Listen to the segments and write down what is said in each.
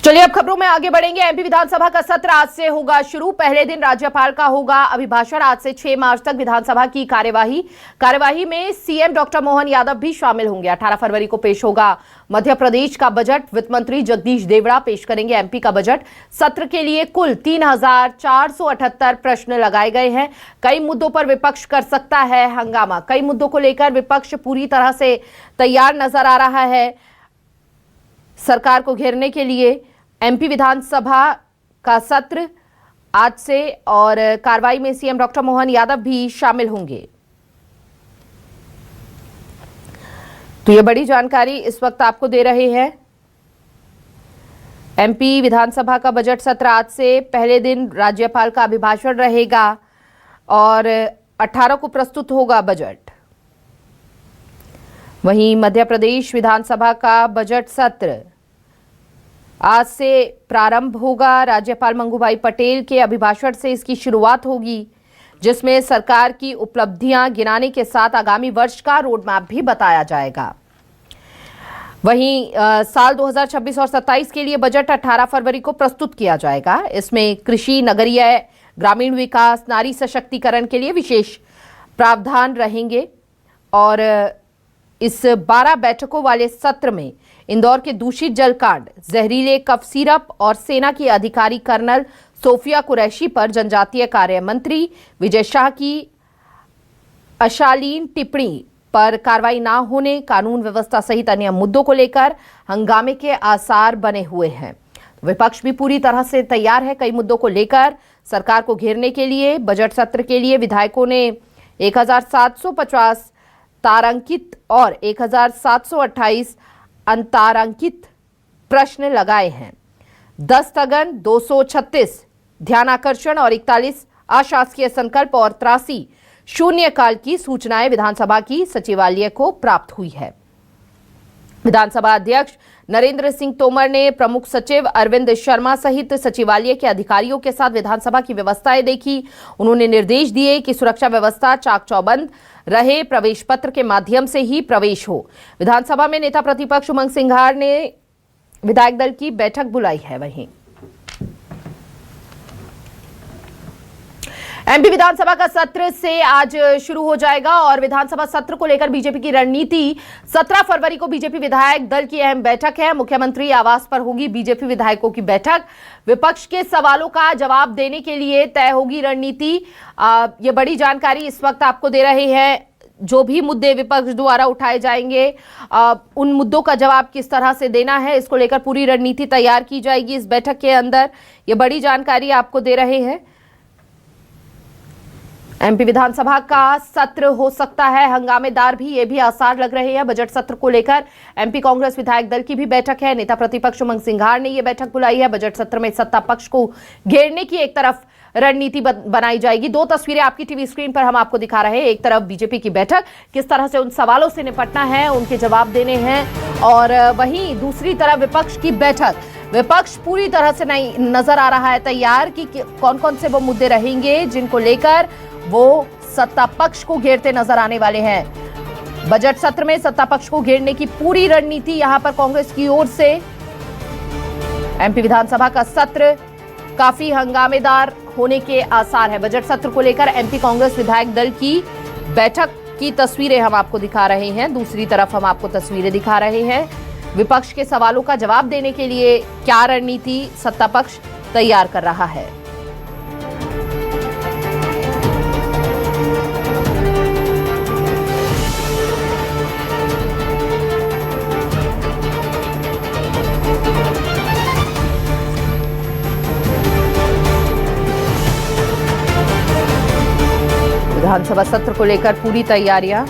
चलिए अब खबरों में आगे बढ़ेंगे। एमपी विधानसभा का सत्र आज से होगा शुरू। पहले दिन राज्यपाल का होगा अभिभाषण। आज से 6 मार्च तक विधानसभा की कार्यवाही में सीएम डॉक्टर मोहन यादव भी शामिल होंगे। 18 फरवरी को पेश होगा मध्य प्रदेश का बजट। वित्त मंत्री जगदीश देवड़ा पेश करेंगे एमपी का बजट। सत्र के लिए कुल 3478 प्रश्न लगाए गए हैं। कई मुद्दों पर विपक्ष कर सकता है हंगामा। कई मुद्दों को लेकर विपक्ष पूरी तरह से तैयार नजर आ रहा है सरकार को घेरने के लिए। एमपी विधानसभा का सत्र आज से और कार्रवाई में सीएम डॉक्टर मोहन यादव भी शामिल होंगे। तो ये बड़ी जानकारी इस वक्त आपको दे रहे हैं। एमपी विधानसभा का बजट सत्र आज से। पहले दिन राज्यपाल का अभिभाषण रहेगा और 18 को प्रस्तुत होगा बजट। वहीं मध्य प्रदेश विधानसभा का बजट सत्र आज से प्रारंभ होगा। राज्यपाल मंगूभाई पटेल के अभिभाषण से इसकी शुरुआत होगी, जिसमें सरकार की उपलब्धियां गिनाने के साथ आगामी वर्ष का रोड मैप भी बताया जाएगा। वहीं साल 2026 और 27 के लिए बजट 18 फरवरी को प्रस्तुत किया जाएगा। इसमें कृषि, नगरीय, ग्रामीण विकास, नारी सशक्तिकरण के लिए विशेष प्रावधान रहेंगे। और इस 12 बैठकों वाले सत्र में इंदौर के दूषित जल कांड, जहरीले कफ सिरप और सेना की अधिकारी कर्नल सोफिया कुरैशी पर जनजातीय कार्य मंत्री विजय शाह की अशालीन टिप्पणी पर कार्रवाई न होने, कानून व्यवस्था सहित अन्य मुद्दों को लेकर हंगामे के आसार बने हुए हैं। विपक्ष भी पूरी तरह से तैयार है कई मुद्दों को लेकर सरकार को घेरने के लिए। बजट सत्र के लिए विधायकों ने 1750 तारांकित और 1728 अंतरांकित प्रश्न लगाए हैं। 10 स्थगन, 236 ध्यानाकर्षण और 41 अशासकीय संकल्प और 83 शून्यकाल की सूचनाएं विधानसभा की सचिवालय को प्राप्त हुई है। विधानसभा अध्यक्ष नरेंद्र सिंह तोमर ने प्रमुख सचिव अरविंद शर्मा सहित सचिवालय के अधिकारियों के साथ विधानसभा की व्यवस्थाएं देखी। उन्होंने निर्देश दिए कि सुरक्षा व्यवस्था चाक चौबंद रहे, प्रवेश पत्र के माध्यम से ही प्रवेश हो। विधानसभा में नेता प्रतिपक्ष उमंग सिंघार ने विधायक दल की बैठक बुलाई है। वहीं एमपी विधानसभा का सत्र से आज शुरू हो जाएगा और विधानसभा सत्र को लेकर बीजेपी की रणनीति। 17 फरवरी को बीजेपी विधायक दल की अहम बैठक है। मुख्यमंत्री आवास पर होगी बीजेपी विधायकों की बैठक। विपक्ष के सवालों का जवाब देने के लिए तय होगी रणनीति। ये बड़ी जानकारी इस वक्त आपको दे रहे हैं। जो भी मुद्दे विपक्ष द्वारा उठाए जाएंगे, उन मुद्दों का जवाब किस तरह से देना है, इसको लेकर पूरी रणनीति तैयार की जाएगी इस बैठक के अंदर। ये बड़ी जानकारी आपको दे रहे हैं। एमपी विधानसभा का सत्र हो सकता है हंगामेदार भी, ये भी आसार लग रहे हैं। बजट सत्र को लेकर एमपी कांग्रेस विधायक दल की भी बैठक है। नेता प्रतिपक्ष उमंग सिंघार ने यह बैठक बुलाई है। बजट सत्र में सत्ता पक्ष को घेरने की एक तरफ रणनीति बनाई जाएगी। 2 तस्वीरें आपकी टीवी स्क्रीन पर हम आपको दिखा रहे हैं। एक तरफ बीजेपी की बैठक, किस तरह से उन सवालों से निपटना है, उनके जवाब देने हैं, और वहीं दूसरी तरफ विपक्ष की बैठक। विपक्ष पूरी तरह से नहीं नजर आ रहा है तैयार कि कौन कौन से वो मुद्दे रहेंगे जिनको लेकर वो सत्ता पक्ष को घेरते नजर आने वाले हैं। बजट सत्र में सत्ता पक्ष को घेरने की पूरी रणनीति यहां पर कांग्रेस की ओर से। एमपी विधानसभा का सत्र काफी हंगामेदार होने के आसार है। बजट सत्र को लेकर एमपी कांग्रेस विधायक दल की बैठक की तस्वीरें हम आपको दिखा रहे हैं। दूसरी तरफ हम आपको तस्वीरें दिखा रहे हैं विपक्ष के सवालों का जवाब देने के लिए क्या रणनीति सत्ता पक्ष तैयार कर रहा है। विधानसभा सत्र को लेकर पूरी तैयारियां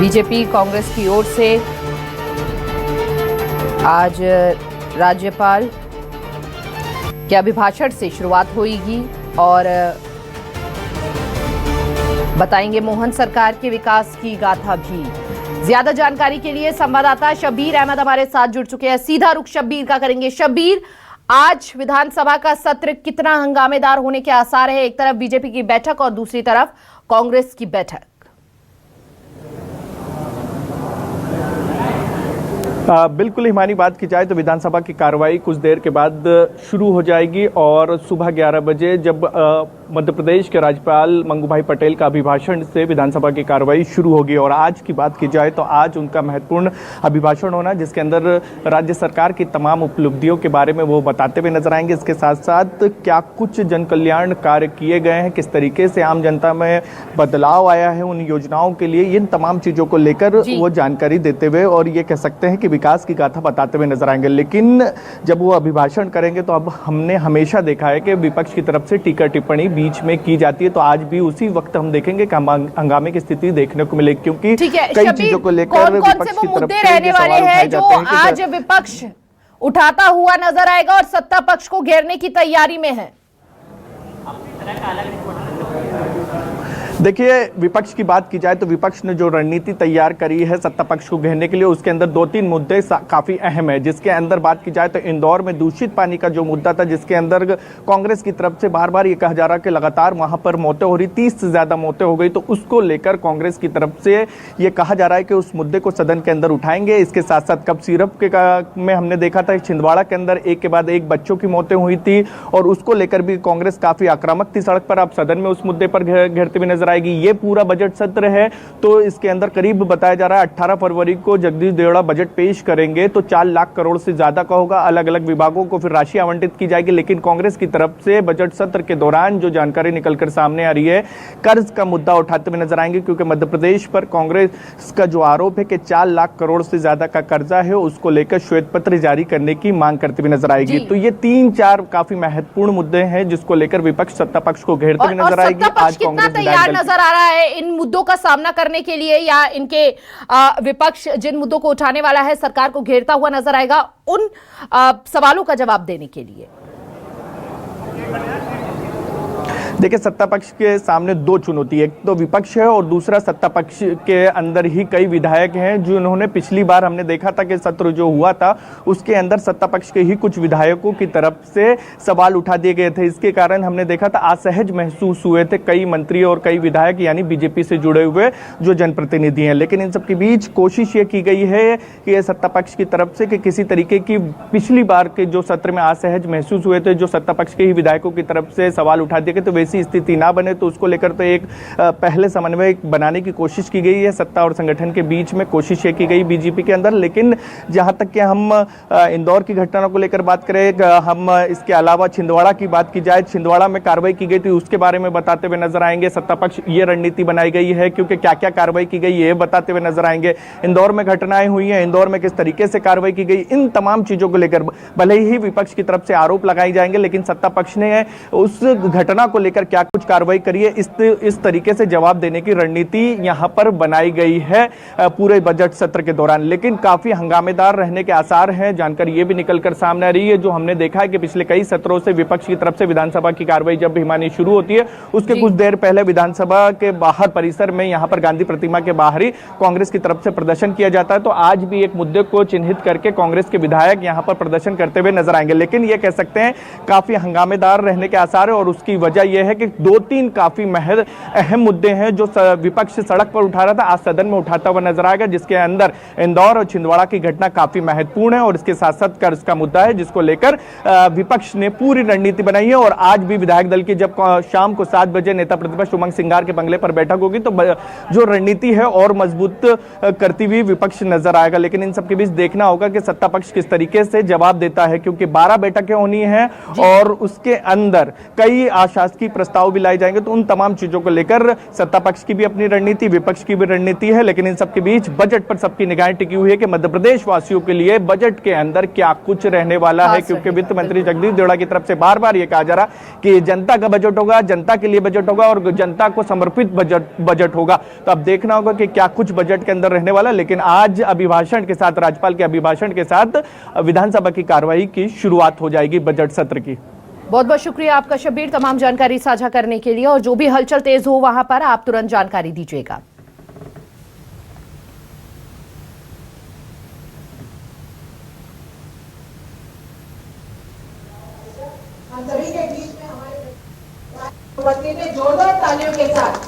बीजेपी कांग्रेस की ओर से। आज राज्यपाल के अभिभाषण से शुरुआत होगी और बताएंगे मोहन सरकार के विकास की गाथा भी। ज्यादा जानकारी के लिए संवाददाता शब्बीर अहमद हमारे साथ जुड़ चुके हैं। सीधा रुख शब्बीर का करेंगे। शब्बीर, आज विधानसभा का सत्र कितना हंगामेदार होने के आसार है? एक तरफ बीजेपी की बैठक और दूसरी तरफ कांग्रेस की बैठक। बिल्कुल हिमानी, बात की जाए तो विधानसभा की कार्रवाई कुछ देर के बाद शुरू हो जाएगी और सुबह 11 बजे जब मध्य प्रदेश के राज्यपाल मंगू भाई पटेल का अभिभाषण से विधानसभा की कार्रवाई शुरू होगी। और आज की बात की जाए तो आज उनका महत्वपूर्ण अभिभाषण होना, जिसके अंदर राज्य सरकार की तमाम उपलब्धियों के बारे में वो बताते हुए नजर आएंगे। इसके साथ साथ क्या कुछ जन कल्याण कार्य किए गए हैं, किस तरीके से आम जनता में बदलाव आया है उन योजनाओं के लिए, इन तमाम चीजों को लेकर वो जानकारी देते हुए और ये कह सकते हैं कि विकास की गाथा बताते हुए नजर आएंगे। लेकिन जब वो अभिभाषण करेंगे तो अब हमने हमेशा देखा है कि विपक्ष की तरफ से टीका टिप्पणी बीच में की जाती है, तो आज भी उसी वक्त हम देखेंगे कि हंगामे की स्थिति देखने को मिलेगी, क्योंकि कई चीजों को लेकर विपक्ष की तरफ से रहने वाले हैं जो आज विपक्ष उठाता हुआ नजर आएगा और सत्ता पक्ष को घेरने की तैयारी में है। देखिए, विपक्ष की बात की जाए तो विपक्ष ने जो रणनीति तैयार करी है सत्ता पक्ष को घेरने के लिए, उसके अंदर 2-3 मुद्दे काफी अहम है। जिसके अंदर बात की जाए तो इंदौर में दूषित पानी का जो मुद्दा था, जिसके अंदर कांग्रेस की तरफ से बार बार ये कहा जा रहा कि लगातार वहां पर मौतें हो रही, 30 से ज्यादा मौतें हो गई, तो उसको लेकर कांग्रेस की तरफ से ये कहा जा रहा है कि उस मुद्दे को सदन के अंदर उठाएंगे। इसके साथ साथ कप सिरप के में हमने देखा था छिंदवाड़ा के अंदर एक के बाद एक बच्चों की मौतें हुई थी और उसको लेकर भी कांग्रेस काफी आक्रामक थी सड़क पर। अब सदन में उस मुद्दे पर घेरते हुए नजर आएगी। ये पूरा बजट सत्र है तो इसके अंदर करीब बताया जा रहा है 18 फरवरी को जगदीश देवड़ा बजट पेश करेंगे, तो 4 लाख करोड़ से ज्यादा का होगा। अलग अलग विभागों को फिर राशि आवंटित की जाएगी। लेकिन कांग्रेस की तरफ से बजट सत्र के दौरान जो जानकारी निकलकर सामने आ रही है, कर्ज का मुद्दा उठाते हुए नजर आएंगे, क्योंकि मध्य प्रदेश पर कांग्रेस का जो आरोप है कि 4 लाख करोड़ से ज्यादा का कर्जा है, उसको लेकर श्वेत पत्र जारी करने की मांग करते हुए नजर आएगी। तो ये 3-4 काफी महत्वपूर्ण मुद्दे हैं जिसको लेकर विपक्ष सत्ता पक्ष को घेरते हुए नजर आएगी। आज कांग्रेस तैयार नजर आ रहा है इन मुद्दों का सामना करने के लिए, या इनके विपक्ष जिन मुद्दों को उठाने वाला है सरकार को घेरता हुआ नजर आएगा उन सवालों का जवाब देने के लिए? देखिए, सत्ता पक्ष के सामने 2 चुनौती, एक तो विपक्ष है और दूसरा सत्ता पक्ष के अंदर ही कई विधायक हैं जो उन्होंने पिछली बार हमने देखा था कि सत्र जो हुआ था उसके अंदर सत्ता पक्ष के ही कुछ विधायकों की तरफ से सवाल उठा दिए गए थे। इसके कारण हमने देखा था असहज महसूस हुए थे कई मंत्री और कई विधायक, यानी बीजेपी से जुड़े हुए जो जनप्रतिनिधि हैं। लेकिन इन सबके बीच कोशिश ये की गई है कि सत्ता पक्ष की तरफ से कि किसी तरीके की पिछली बार के जो सत्र में असहज महसूस हुए थे, जो सत्ता पक्ष के ही विधायकों की तरफ से सवाल उठा दिए गए, तो ऐसी स्थिति ना बने, तो उसको लेकर तो एक पहले समन्वय बनाने की कोशिश की गई है सत्ता और संगठन के बीच में, कोशिश ये की गई बीजेपी के अंदर। लेकिन जहां तक कि हम इंदौर की घटना को लेकर बात करें, हम इसके अलावा छिंदवाड़ा की बात की जाए, छिंदवाड़ा में कार्रवाई की गई थी उसके बारे में बताते हुए नजर आएंगे। सत्ता पक्ष ये रणनीति बनाई गई है क्योंकि क्या क्या कार्रवाई की गई ये बताते हुए नजर आएंगे। इंदौर में घटनाएं हुई हैं, इंदौर में किस तरीके से कार्रवाई की गई, इन तमाम चीजों को लेकर भले ही विपक्ष की तरफ से आरोप लगाए जाएंगे, लेकिन सत्ता पक्ष ने उस घटना को लेकर क्या कुछ कार्रवाई करिए इस तरीके से जवाब देने की रणनीति यहां पर बनाई गई है पूरे बजट सत्र के दौरान। लेकिन काफी हंगामेदार रहने के आसार हैं। जानकारी ये भी निकलकर सामने आ रही है, जो हमने देखा है कि पिछले कई सत्रों से विपक्ष की तरफ से विधानसभा की कार्रवाई जब हिमानी शुरू होती है उसके कुछ देर पहले विधानसभा के बाहर परिसर में यहां पर गांधी प्रतिमा के बाहर ही कांग्रेस की तरफ से प्रदर्शन किया जाता है। तो आज भी एक मुद्दे को चिन्हित करके कांग्रेस के विधायक यहां पर प्रदर्शन करते हुए नजर आएंगे। लेकिन यह कह सकते हैं काफी हंगामेदार रहने के आसार है और उसकी वजह यह है कि 2-3 काफी अहम मुद्दे हैं जो विपक्ष सड़क पर उठा रहा था, आज सदन में उठाता हुआ नजर आएगा, जिसके अंदर इंदौर और छिंदवाड़ा की घटना काफी महत्वपूर्ण है और इसके साथ साथ कर्ज का मुद्दा है, जिसको लेकर विपक्ष ने पूरी रणनीति बनाई है। और आज भी विधायक दल की जब शाम को 7 बजे नेता प्रतिपक्ष उमंग सिंघार के बंगले पर बैठक होगी तो जो रणनीति है और मजबूत करती हुई विपक्ष नजर आएगा। लेकिन इन सबके बीच देखना होगा कि सत्ता पक्ष किस तरीके से जवाब देता है, क्योंकि 12 बैठकें होनी है और उसके अंदर कई अशासकीय प्रस्ताव भी लाए जाएंगे, तो उन तमाम चीजों को लेकर सत्ता पक्ष की भी अपनी रणनीति, विपक्ष की भी रणनीति है। लेकिन इन सबके बीच बजट पर सबकी निगाहें टिकी हुई है कि मध्य प्रदेश वासियों के लिए बजट के अंदर क्या कुछ रहने वाला है, क्योंकि वित्त मंत्री जगदीश देवड़ा की तरफ से बार बार यह कहा जा रहा कि जनता का बजट होगा, जनता के लिए बजट होगा और जनता को समर्पित बजट होगा। तो अब देखना होगा कि क्या कुछ बजट के अंदर रहने वाला। लेकिन आज अभिभाषण के साथ, राज्यपाल के अभिभाषण के साथ विधानसभा की कार्रवाई की शुरुआत हो जाएगी बजट सत्र की। बहुत बहुत शुक्रिया आपका शब्बीर, तमाम जानकारी साझा करने के लिए। और जो भी हलचल तेज हो वहां पर आप तुरंत जानकारी दीजिएगा। हम सभी के बीच में हमारे जोरदार तालियों के साथ